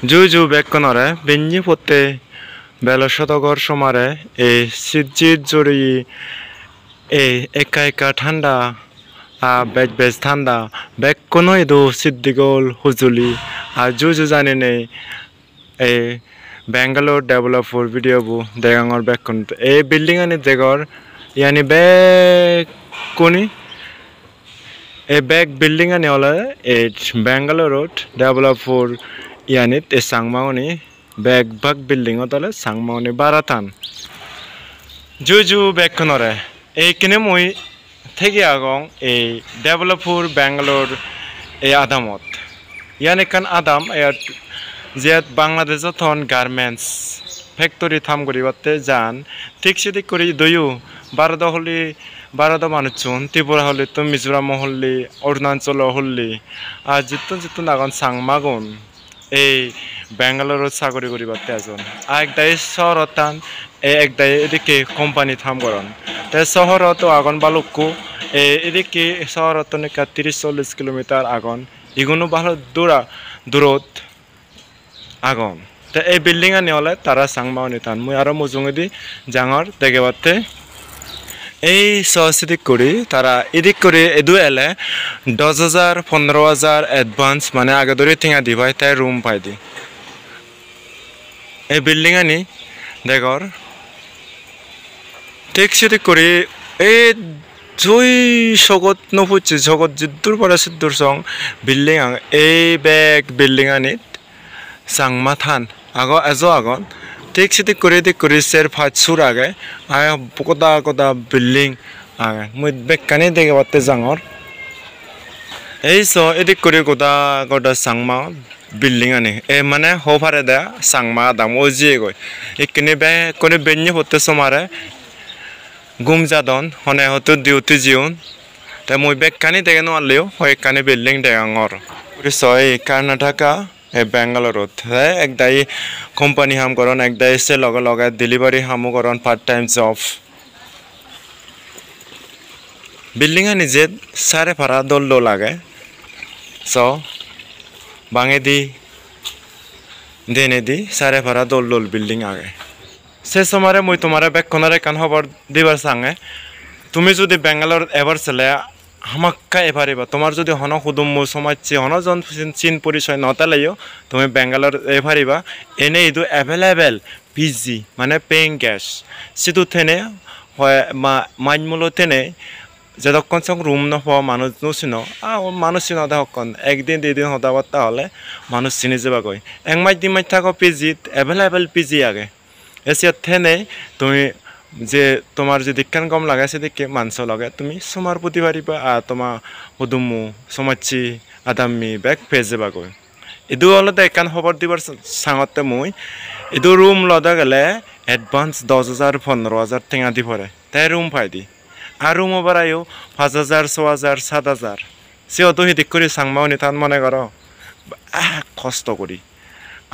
Juju bekkonore benji potte belo shotogor somare e sijjit jori e eka ঠান্ডা বেশ ঠান্ডা bekkono edo siddigol hujuli আর juju জানেনে e Bangalore developer video bu degangor bekkon e building ani degor yani bekkoni e back building ani ola e Bangalore road developer yani e sangmaoni back building otale sangmaoni baratan juju bekkonore e kine moi thegi agong e developer Bangalore e adamot yani kan adam e Jet Bangladesh thon garments factory tham gori batte jan ঠিক সেদিক করি দয়ু bird মানুষজন ত্রিপুরা হলে তো মিজোরাম হল্লি অরুণাচল হল্লি আর জিতন আগন সাংমাগুন এই বেঙ্গালোর চাকরি করি বাtte আজন একদাই শহরতান একদাই এদিকে কোম্পানি থাম করন তাই শহরত আগন বালুকু এদিকে শহরত 30-40 কিলোমিটার আগন ইগুনো ভালো দূরত আগুন তে এই বিল্ডিং আনি হলে তারা সাংমাওনি তান মুই আরো মুজুঙেদি জাঙর দেখে বাতে এই সহসিদিক করি তারা এদিক করে এদু এলে 10,000-15,000 অ্যাডভান্স মানে আগে ধরে টিঙা দিবাই তাই রুম পাই দি এই বিল্ডিং আনি দেখর ঠিক সেদিক করি এই জয় জগৎ নপুচ্ছে জগৎ জিদ্দুর পরে সিদ্ধুর সং বিল্ডিং এই ব্যাগ বিল্ডিং আনি Sangma than ago ezo agon ঠিক সেদিক করে সের ফাজ সুর আগে আয় কোদা বিল্ডিং আগে মুই বেকানি দেখে বাতে জাঙর এই সো এদিক করে কোদা সাংমা বিল্ডিং আনি এ মানে হোভারে দা সাংমা দাম ওজিয়ে গই একনে বে করে বেন্যে হতে সমারে গুমজাদন হনে হতে ডিউটি জিউন তা মুই বেকানি দেখে নো আলেও হয় কানে বিল্ডিং দেঙর করে সয় Karnataka e Bangalore ekdai company ham koron ekdai se loga delivery hamu koron part time job building ani je sare phara dol lage so bangedi denedi sare phara dol building age se somare moi tomare bekkonare kan hobor dibar sange তুমি যদি Bangalore ever sele হামাক্কা এপারিবা তোমার যদি হন হুদুম সমাজে হনজন চিন পরিচয় নতালাইও তুমি বেঙ্গালোর এপারিবা এনে ইদু অ্যাভেলেবেল পিজি মানে পেইং গ্যাস সিধু থেনে হয় মাইমূল থেনে যতক্ষণ সব রুম নফ মানুষ নুচিন মানুষ চিন হকন একদিন দুদিন হতাবাত তাহলে মানুষ চিনি যাবাগৈ এক মাস 2 মাস থাকো পিজিত অ্যাভেলেবেল পিজি আগে এসে থেনে তুমি যে তোমার যদি কান কম লাগে সেদিকে মাংস লাগে তুমি সমার প্রতি পারিবা তোমার হুদুমু সমাজি আদামি ব্যাগ পেয়ে যাবাগৈ এদু হলতে একান খবর দিবার সাঙতে মুই এদু রুম লদা গেলে অ্যাডভান্স 10,000-15,000 টেঙা দি পরে তাই রুম পাই দি আর রুম বাড়াইও 5,000, 6,000, 7,000 সে অত হিদিক করে সাংমাওনি তান মনে করো কষ্ট করি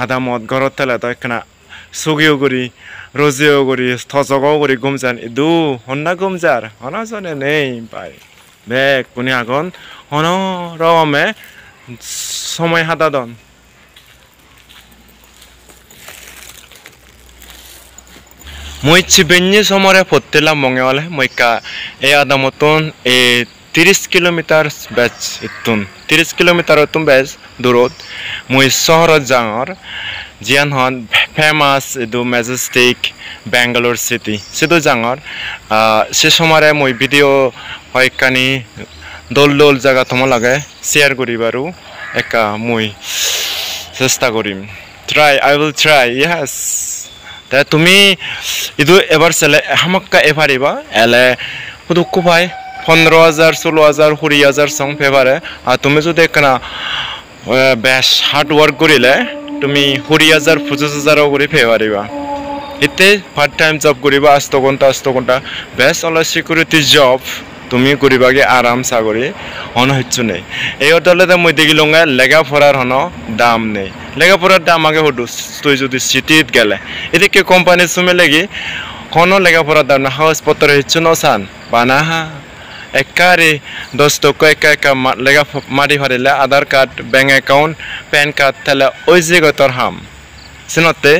আদা মদ ঘরত তেলে তো একখানা সুগিও করি রোজিও করি থজগাও করি গুমজান ইদু হন্না গুমজার হনজনে নেই পাই বেগ কোনি আগন হন রমে সময় হাতা দন মই চিবেন্যে সমরে পত্তেলাম মঙ্গেওয়ালে মইকা এ আদামতন এ 30 কিলোমিটার বেচ ইতুন 30 কিলোমিটার তুম বেচ দূরত মই শহরত জাঙর জিয়ান হন ফেমাস এদু ম্যাজেস্টিক Bangalore সিটি সেদু জাঙর সে সময় মই ভিডিও হয়কানি দল জায়গা তোমার লাগে শেয়ার করিবারু একা মই চেষ্টা করিম I will try yes তা তুমি ইদু এবার সেলে হামাক্কা এপারিবা এলে হুদুকু ভাই 15,000, 16,000, 20,000 সং ফেভারে আর তুমি যদি একনা বেশ হার্ড ওয়ার্ক করিলে তুমি 20,000, 25,000 করে ফেভারিবা এতে পার্ট টাইম জব করিবা আস্ত ঘন্টা বেশ অল সিকিউরিটি জব তুমি করিবাগে আরাম সাগরি হন হচ্ছে নেই এই অদলতে মই দেখিলঙ্গা লেখাপড়ার হন দাম নেই লেখাপড়ার দাম আগে হটু তুই যদি সিটিত গেলে এদিকে কোম্পানি সুমে লাগি কোনো লেখাপড়ার দাম না হাউস পত্র হচ্ছে নসান বানাহা একারে 10 টাকা একা লেগা মারি ফারিলে Aadhaar card bank account PAN card তাহলে ওই জায়গায় তোর হাম সিনতে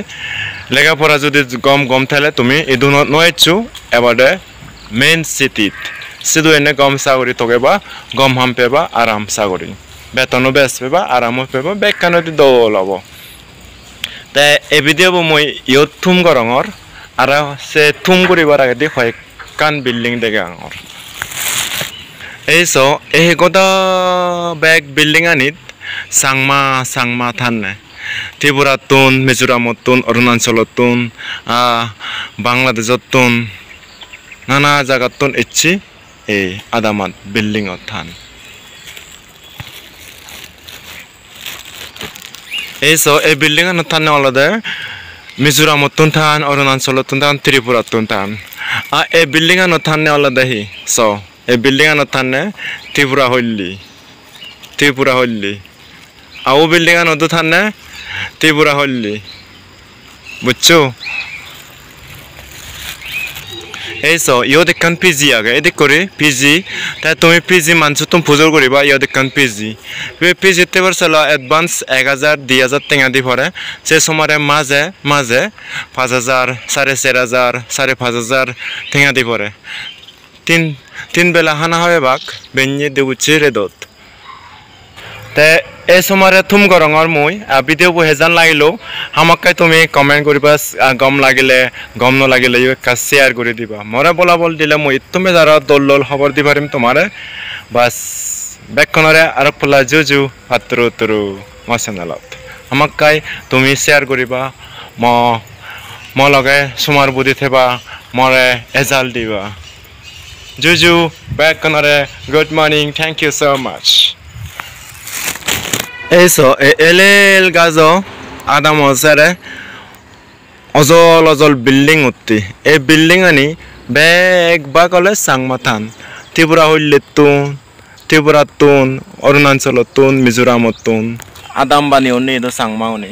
লেখাপড়া যদি গম তাহলে তুমি এদু নয়চু এবারে মেইন সিটিত সিধু এনে গম সাগরি তোকেবা গম হাম পেবা আরাম সাগরি বেতনও বেশ পেবা আরামও পেবা বেকানতি দৌল হব তাই এই ভিডিও মই ইয়ত থুম গরঙর আর সে থুম করিবার আগে দি কয়েকখান বিল্ডিং দেখে আঙর এইসো এই গোটা ব্যাগ বিল্ডিং আনিত সাংমা থানে ত্রিপুরাতুন মিজোরামতুন অরুণাচলতুন বাংলাদেশতুন নানা জায়গাতুন ইচ্ছি এই আদামাত বিল্ডিং থান এইসো এই বিল্ডিং থানে আলাদা মিজোরামতুন থান অরুণাচলতুন থান ত্রিপুরাতুন থান এই বিল্ডিং থানে আলাদা হি সো এই বিল্ডিং থানে ত্রিপুরা হল্লি আও বিল্ডিং নদু থানে ত্রিপুরা হল্লি বুঝছো এইসো ইয় দেখান পিজি আগে এদিক করে পিজি তাই তুমি পিজি মানছো তুমি পুজোর করিবা ইয় দেখান পিজি পিজিতে চলো অ্যাডভান্স 1000 2000 টেঙা দি পরে সে সময় মাঝে 5000 4,500 5,500 টেঙা দি পরে তিন বেলা হানা হবে বাক বেঞ্জে দেউছি রেদত তে এই সময় থুম গরঙর মুই ভিডিও হেজান লাগিলেও আমাকে তুমি কমেন্ট করিবা গম লাগিলে গম নলাগিলে একটা শেয়ার করে দিবা মরে বল দিলে মুই তুমি যারা দল খবর দি পারিম তোমারে বাস বেকনরে আর পোলা জুজু হাতরু মো চেনেলত আমাকে তুমি শেয়ার করিবা ম লগে সুমার বুদ্ধি থেবা মরে এজাল দিবা জুজু বেকনরে good morning thank you so much এইসো এল গাজো আদাম হসারে অজল বিল্ডিং উঠতি এই বিল্ডিং আনি বেগ বা কলে সাংমাথান ত্রিপুরা ত্রিপুরাতুন অরুণাচলতুন মিজোরামতুন আদাম বানি উনি সাংমাউনি